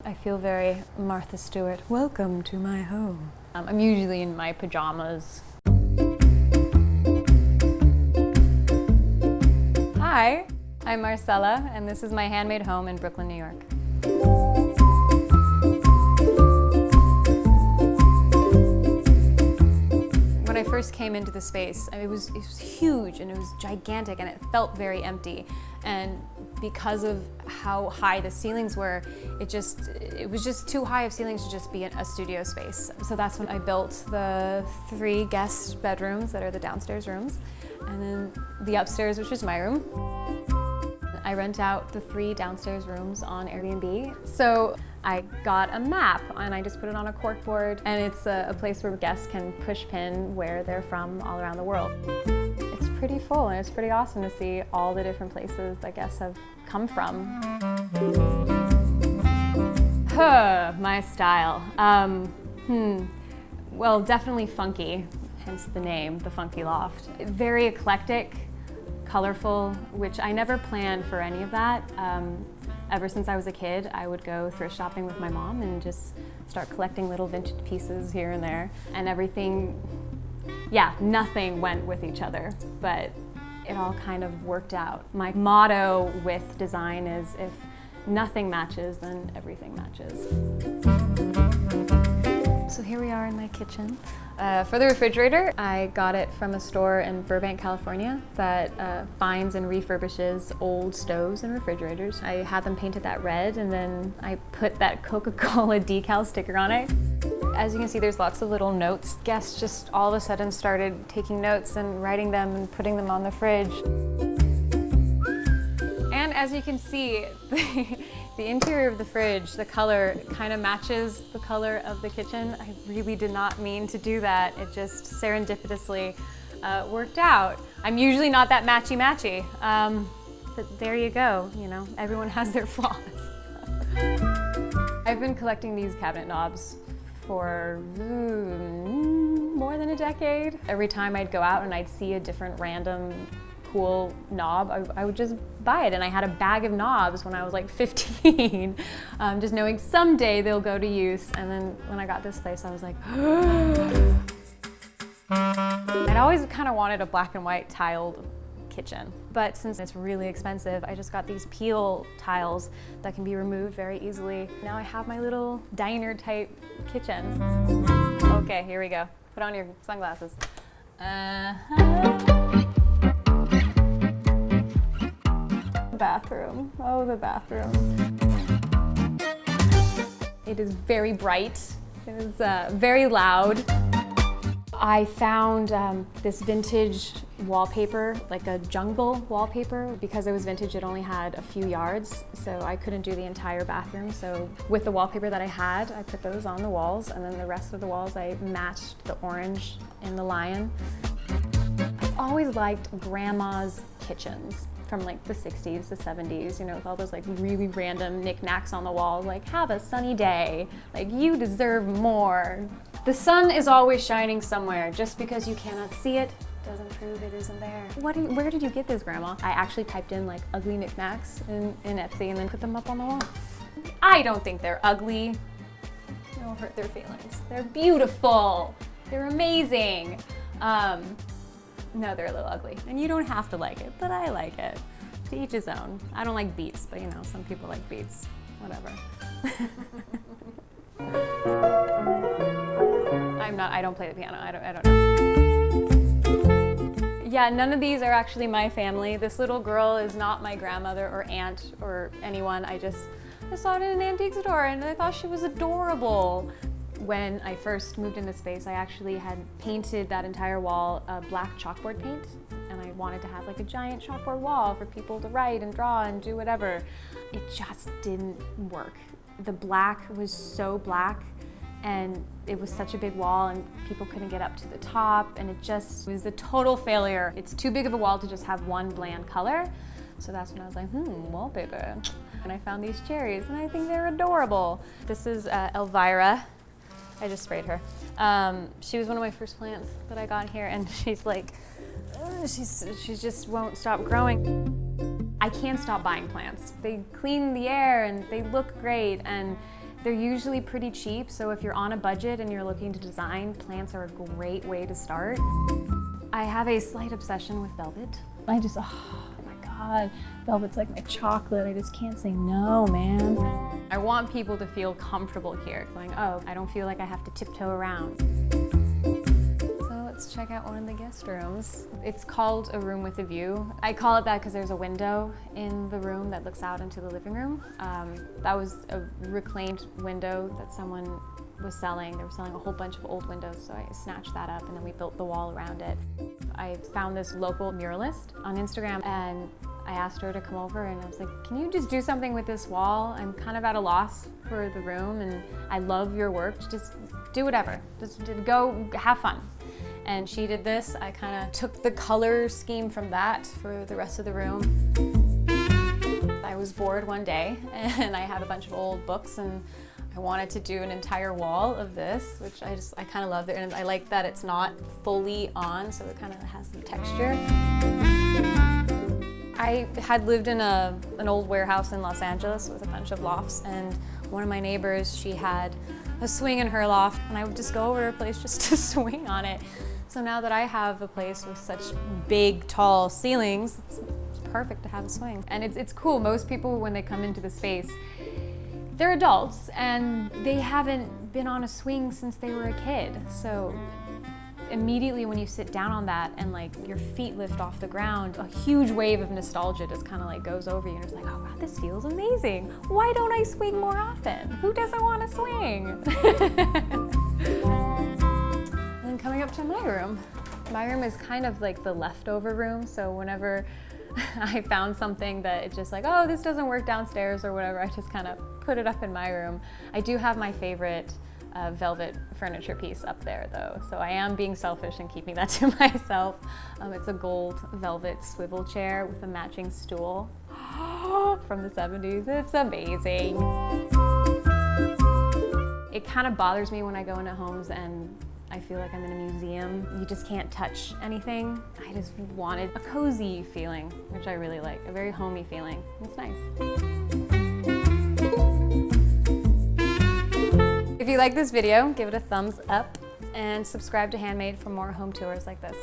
I feel very Martha Stewart. Welcome to my home. I'm usually in my pajamas. Hi, I'm Marcella, and this is my handmade home in Brooklyn, New York. When I first came into the space, it was huge and it was gigantic and it felt very empty. And because of how high the ceilings were, it was just too high of ceilings to just be a studio space. So that's when I built the 3 guest bedrooms that are the downstairs rooms, and then the upstairs, which is my room. I rent out the 3 downstairs rooms on Airbnb. So I got a map and I just put it on a corkboard, and it's a place where guests can push pin where they're from all around the world. It's pretty full and it's pretty awesome to see all the different places that guests have come from. My style. Well, definitely funky, hence the name, the Funky Loft. Very eclectic, colorful, which I never planned for any of that. Ever since I was a kid, I would go thrift shopping with my mom and just start collecting little vintage pieces here and there. And everything, yeah, nothing went with each other, but it all kind of worked out. My motto with design is, if nothing matches, then everything matches. So here we are in my kitchen. For the refrigerator, I got it from a store in Burbank, California that finds and refurbishes old stoves and refrigerators. I had them painted that red, and then I put that Coca-Cola decal sticker on it. As you can see, there's lots of little notes. Guests just all of a sudden started taking notes and writing them and putting them on the fridge. And as you can see, the interior of the fridge, the color kind of matches the color of the kitchen. I really did not mean to do that. It just serendipitously worked out. I'm usually not that matchy-matchy, but there you go, you know, everyone has their flaws. I've been collecting these cabinet knobs for more than a decade. Every time I'd go out and I'd see a different random cool knob, I would just buy it. And I had a bag of knobs when I was like 15, just knowing someday they'll go to use. And then when I got this place, I was like, I'd always kind of wanted a black and white tiled kitchen. But since it's really expensive, I just got these peel tiles that can be removed very easily. Now I have my little diner type kitchen. Okay, here we go. Put on your sunglasses. Bathroom. Oh, the bathroom. It is very bright. It is very loud. I found this vintage wallpaper, like a jungle wallpaper. Because it was vintage, it only had a few yards, so I couldn't do the entire bathroom. So with the wallpaper that I had, I put those on the walls, and then the rest of the walls I matched the orange in the lion. I've always liked grandma's kitchens from like the 60s, the 70s, you know, with all those like really random knickknacks on the wall, like have a sunny day, like you deserve more. The sun is always shining somewhere. Just because you cannot see it doesn't prove it isn't there. Where did you get this, Grandma? I actually typed in like ugly knickknacks in Etsy and then put them up on the wall. I don't think they're ugly. Don't hurt their feelings. They're beautiful. They're amazing. No, they're a little ugly, and you don't have to like it, but I like it. To each his own. I don't like beats, but you know, some people like beats. Whatever. I don't play the piano. I don't know. Yeah, none of these are actually my family. This little girl is not my grandmother or aunt or anyone. I saw it in an antique store and I thought she was adorable. When I first moved into space, I actually had painted that entire wall black chalkboard paint, and I wanted to have like a giant chalkboard wall for people to write and draw and do whatever. It just didn't work. The black was so black, and it was such a big wall, and people couldn't get up to the top, and it was a total failure. It's too big of a wall to just have one bland color. So that's when I was like, wallpaper. And I found these cherries, and I think they're adorable. This is Elvira. I just sprayed her. She was one of my first plants that I got here, and she's like, she just won't stop growing. I can't stop buying plants. They clean the air and they look great, and They're usually pretty cheap, so if you're on a budget and you're looking to design, plants are a great way to start. I have a slight obsession with velvet. Oh my God, velvet's like my chocolate. I just can't say no, man. I want people to feel comfortable here, going, oh, I don't feel like I have to tiptoe around. Let's check out one of the guest rooms. It's called a room with a view. I call it that because there's a window in the room that looks out into the living room. That was a reclaimed window that someone was selling. They were selling a whole bunch of old windows, so I snatched that up and then we built the wall around it. I found this local muralist on Instagram and I asked her to come over and I was like, can you just do something with this wall? I'm kind of at a loss for the room and I love your work. Just do whatever. Just go have fun. And she did this. I kind of took the color scheme from that for the rest of the room. I was bored one day and I had a bunch of old books and I wanted to do an entire wall of this, which I kind of love it. And I like that it's not fully on, so it kind of has some texture. I had lived in an old warehouse in Los Angeles with a bunch of lofts, and one of my neighbors, she had a swing in her loft, and I would just go over to her place just to swing on it. So now that I have a place with such big, tall ceilings, it's perfect to have a swing. And it's cool. Most people, when they come into the space, they're adults and they haven't been on a swing since they were a kid. So immediately when you sit down on that and like your feet lift off the ground, a huge wave of nostalgia just kind of like goes over you and it's like, oh God, this feels amazing. Why don't I swing more often? Who doesn't want to swing? And coming up to my room. My room is kind of like the leftover room, so whenever I found something that it's just like, oh, this doesn't work downstairs or whatever, I just kind of put it up in my room. I do have my favorite velvet furniture piece up there though, so I am being selfish and keeping that to myself. It's a gold velvet swivel chair with a matching stool from the 70s. It's amazing. It kind of bothers me when I go into homes and I feel like I'm in a museum. You just can't touch anything. I just wanted a cozy feeling, which I really like, a very homey feeling. It's nice. If you like this video, give it a thumbs up and subscribe to Handmade for more home tours like this.